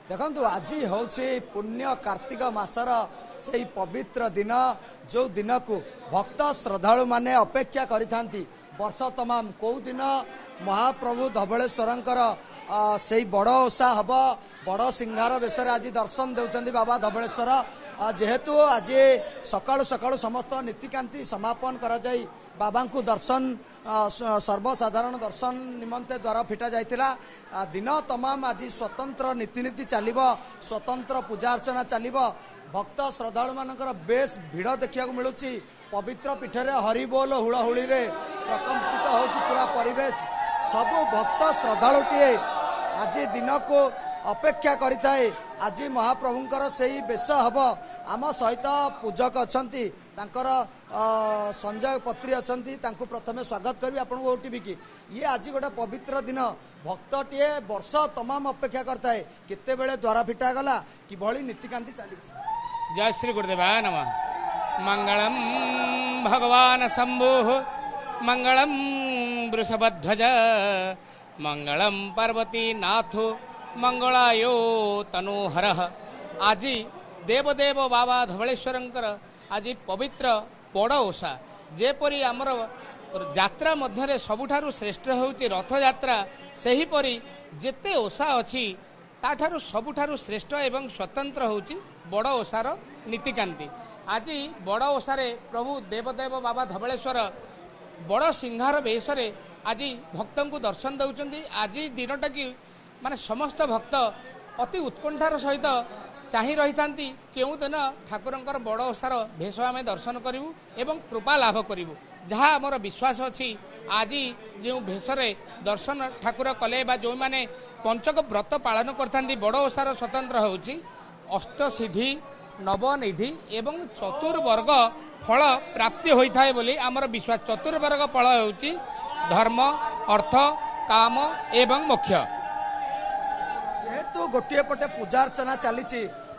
देखु आज हूँ पुण्य कार्तिक मासर से पवित्र दिन जो दिन को भक्त श्रद्धालु माने अपेक्षा करिथांती वर्ष तमाम कौ दिन महाप्रभु धवलेश्वरंकर से बड़ ओषा हम बड़ सिंहार बेश आज दर्शन देउछंती बाबा धवलेश्वर जेहेतु आज सकाळु सकाळु समस्त नीतिकांति समापन करा जाई बाबा को दर्शन सर्वसाधारण दर्शन निमंते द्वार फिटा जाइतिला दिन तमाम आज स्वतंत्र नीतिनीति चलिबो स्वतंत्र पूजा अर्चना चलिबो भक्त श्रद्धालु मानकर बेस भिड़ देखा मिलूँ पवित्र पीठरे हरिबोल हुड़हुड़ी रे प्रकम्पित होची पूरा परिवेश सबु भक्त श्रद्धालुटीए आज दिन को अपेक्षा करिथाए आज महाप्रभुंकर से बेश हम आम सहित पूजक अच्छी संजय पत्री अच्छा प्रथमे स्वागत करी आपण ओटीवी की ये आज गोटे पवित्र दिन भक्तटीए वर्ष तमाम अपेक्षा करता है केते बेले द्वारा फिटा गला कि भली नीतिकांति चली। जय श्री गुरुदेवाय नमः। मंगलम भगवान शंभु मंगलम वृषभध्वज मंगलम पार्वती नाथ मंगलायो तनोहर। आज देवदेव बाबा धवलेश्वरंकर आज पवित्र बड़ ओषा जेपरी आमर यात्रा मध्य सबुठारु श्रेष्ठ होउची रथ यात्रा सेहीपरी जेते ओषा अछि ताठारु सबुठारु श्रेष्ठ एवं स्वतंत्र होउची बड़ ओषार नीतिकांति। आज बड़ ओषारे प्रभु देवदेव बाबा धवलेश्वर बड़ सिंहार बेशरे आज भक्त को दर्शन दौरान आज दिनटा की माने समस्त भक्त अति उत्कंठार सहित चाहि रही केउ दिन ठाकुरंकर बड़ ओषार भेष आम दर्शन करूँ एवं कृपा लाभ करूँ जहाँ आमर विश्वास अच्छी आज जो भेषरे दर्शन ठाकुर कले जो मैंने पंचक व्रत पालन करथांती बड़ ओषार स्वतंत्र होउची अष्टसिद्धि नवनिधि एवं चतुर्वर्ग फल प्राप्ति होता है बोली आमर विश्वास। चतुर्वर्ग फल होउची धर्म अर्थ काम एवं मोक्ष। जेहेतु गोटे पटे पूजा अर्चना चली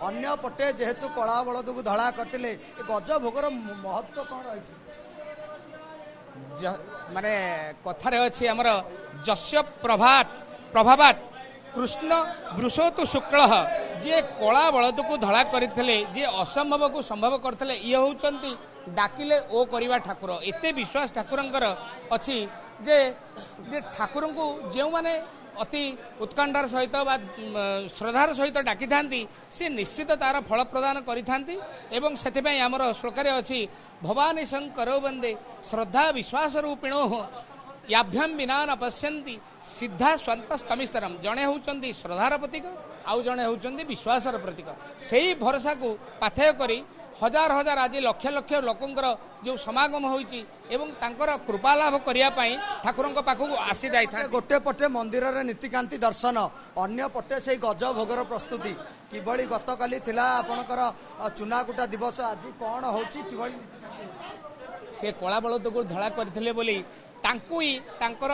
अन्य पटे जेहेतु कला बलद को धड़ा करते गज भोगर महत्व कौन रही माने कथारे अच्छी आमर जस्य प्रभावात कृष्ण वृषोतु शुक्ल जे कला बलद को धड़ा करते जे असंभव को संभव करते ये होउचंती डाकिले ओ करिवा ठाकुर। एते विश्वास ठाकुरंकर अच्छी जे ठाकुर को जो माने अति उत्कंठार सहित बा श्रद्धार सहित डाकी थांती से निश्चित तार फल प्रदान करि थांती एवं सेथिपई हमर श्लोकरे अछि भवानी शंकरो वंदे श्रद्धा विश्वास रूपिणो याभ्याम विना न पश्यन्ति सिद्धा स्वंतस्तमिस्तरम। जड़े होउचंदी श्रद्धार प्रतीक आउ जड़े होउचंदी विश्वासर प्रतीक सेही भरोसा को पाथेय करी हजार हजार आज लक्ष लक्ष लोकंकर जो समागम होइची एवं तांकर कृपा लाभ करिया पई ठाकुरंक पाखु आसी जाय था। गोटे पटे मंदिर रे नीतिकांति दर्शन अन्य पटे से गज भोगर प्रस्तुति किबळी गतकाली थिला आपनकर चुनाकुटा दिवस आज कोन होची किबळी से कला बलद को धड़ा करथिले बोली तांकु ही तांकर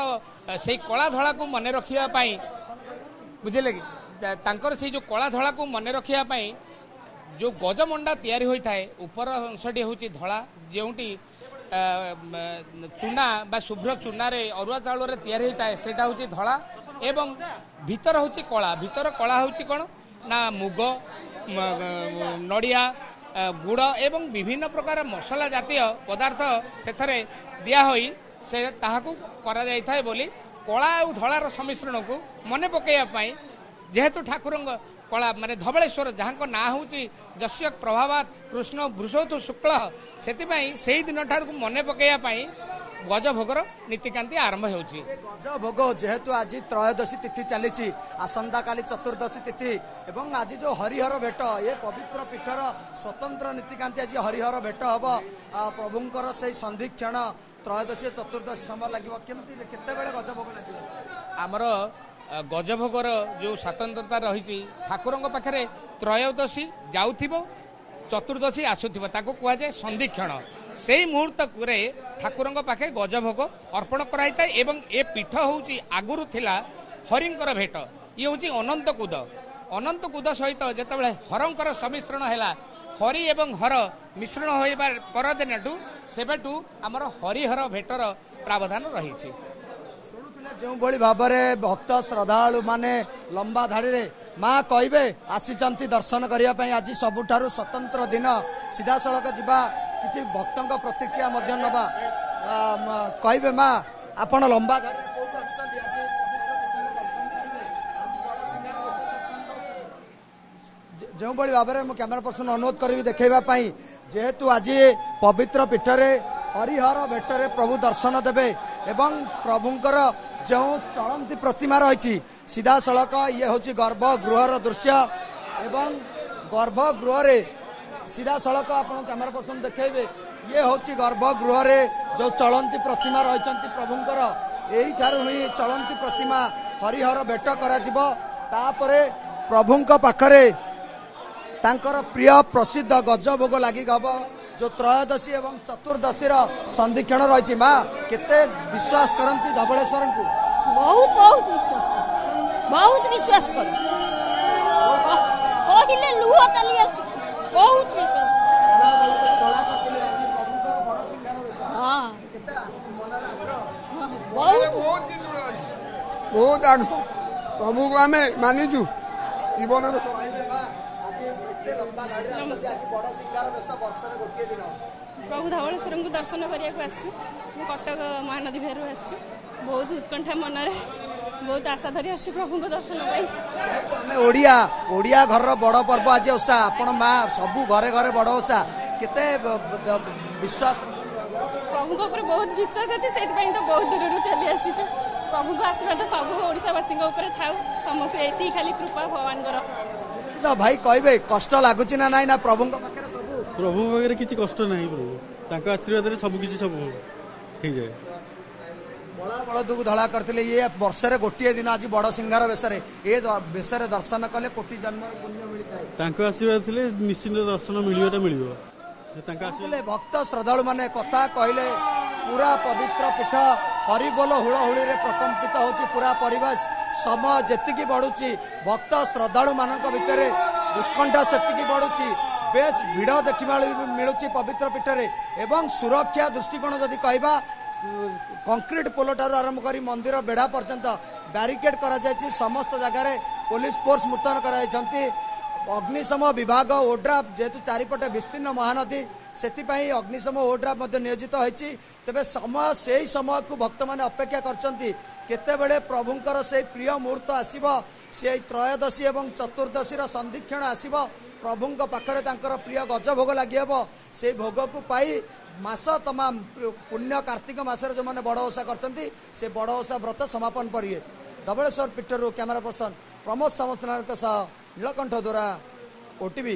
से कला धड़ा को मने रखिया पई बुझिले कि तांकर से जो कला धड़ा को मने रखिया पई जो गजमंडा तैयारी होता है ऊपर अंशटी हूँ धला जोटी चूना बा शुभ्र चूना रे अरुआ चाउल रे तैयारी होता है सेटा हूँ धला एवं भीतर हूँ कला भीतर कला हूँ कौन ना मुग नड़िया गुड़ एवं विभिन्न प्रकार मसला जातीय पदार्थ से दिया होई से ताहाकू करा जाय थाए बोली कला और धलार सम्मिश्रण को मने पकैया जेहेतु ठाकुरंग कला माने धवलेश्वर जहाँ को ना हूँ जस्य प्रभावात कृष्ण वृषोतु शुक्ल से दिन ठार को मन पकड़ा गज भोगर नीतिकांति आरंभ होउची। गज भोग जेहेतु आज त्रयोदशी तिथि चली आसंता काली चतुर्दशी तिथि एवं आज जो हरिहर भेट ये पवित्र पीठर स्वतंत्र नीतिकांति आज हरिहर भेट हम प्रभुंकर से संधि क्षण त्रयोदशी चतुर्दशी समय लगे केते बेले गज भोग लगे आमर गजभोगर जो स्वतंत्रता रही ठाकुर पाखे त्रयोदशी जाऊथिबो चतुर्दशी आसुथिबो ताको कुआ जाय संधिक्षण से मुहूर्त ठाकुर पाखे गजभोग अर्पण कराई एवं ए पीठ होउची आगुरु थिला हरिंकर भेट ये होउची अनंत कूद सहित जेतबेले हरंकर सम्मिश्रण हैला हरि एवं हर मिश्रण होइबा परदिनटू सेबेटू हमर हरिहर भेटर प्रावधान रही जो भाव में भक्त श्रद्धालु माने लंबा धाड़ी माँ कहे आसी दर्शन करने आज सबुठारु स्वतंत्र दिन सीधा सड़क जा कि भक्तों प्रतिक्रिया नवा कहे माँ आपण लंबा जो भाव में कैमेरा पर्सन अनुरोध करी देखा जेहेतु आज पवित्र पीठरे हरिहर भेटरे प्रभु दर्शन देवे एवं प्रभुंकर जो चलती प्रतिमा रही सीधा सड़क ये हूँ गर्भगृहर दृश्य एवं गर्भगृह सीधा सड़क आप कैमेरा पर्सन देखेबे ये हूँ गर्भगृह जो चलती प्रतिमा रही प्रभुंकर यही चलती प्रतिमा हरिहर भेट कर प्रभुंक पाखरे तांकर प्रिय प्रसिद्ध गज भोग लगी गब जो त्रयोदशी एवं चतुर्दशी संधिक्षण रही माँ केते विश्वास करती धवलेश्वर को बहुत बहुत विश्वास कर कहले लुह चली आसु बहुत विश्वास बहुत आग प्रभु को आम मानिचु जीवन प्रभु धवलेश्वर को दर्शन करने को आसु कटक महानदी भेरु आसु बहुत उत्कंठा मन बहुत आशा धरी आस प्रभु को दर्शन ओडिया ओडिया घर बड़ पर्व आज ओषा आपण माँ सबू घरे घरे बड़ ओषा केते विश्वास प्रभु को ऊपर बहुत विश्वास अच्छे से तो बहुत दूर चली आसी प्रभु को आशीर्वाद सब ओडावासी थाऊ समस्त ये खाली कृपा भगवान भाई कहे कष्ट लगुच ना ना प्रभु प्रभु पाखे किसी कष्ट ना प्रभु आशीर्वाद सब किसी सब हो जाए बड़ा बड़द को धड़ा करते ये वर्षे गोटे दिन आज बड़ सिंगार बेसरे ये बेसरे दर्शन कले कोटि जन्म पुण्य मिलता है आशीर्वाद थे निश्चिंत दर्शन मिलवाटा मिल भक्त श्रद्धालु माने कथा कहले पूरा पवित्र पीठ हरिबोल हुड़हुड़ी प्रकम्पित होची पूरा परिवेश समय जेतिकी बढ़ुची भक्त श्रद्धालु मानक भितर उत्कंठा सेतिकी बढ़ुची बेस भिड़ देखा मिलूची पवित्र पीठरे एवं सुरक्षा दृष्टिकोण जदि कहबा कंक्रीट पोल ठार आरंभ कर मंदिर बेढ़ा पर्यंत ब्यारिकेड करा जायछि समस्त जगह पुलिस फोर्स मुतयन कराई अग्निशम विभाग ओड्राफ जेहेतु चारिपटे विस्तीर्ण महानदी से अग्निशम ओड्राफ नियोजित होती तेरे समय से ही समय को भक्त मैंने अपेक्षा करते प्रभुंकर से प्रिय मुहूर्त आसब से त्रयोदशी एवं चतुर्दशी संधिक्षण आसब प्रभुंक पाखरे तांकर प्रिय गज भोग लगी हे से भोग को पाई मास तमाम पुण्य कार्तिक मासरे जो मैंने बड़ ओषा करते से बड़ ओषा व्रत समापन करिए धवलेश्वर पीठर कैमेरा पर्सन प्रमोद सामंत नीलकंठ द्वारा ओटीवी।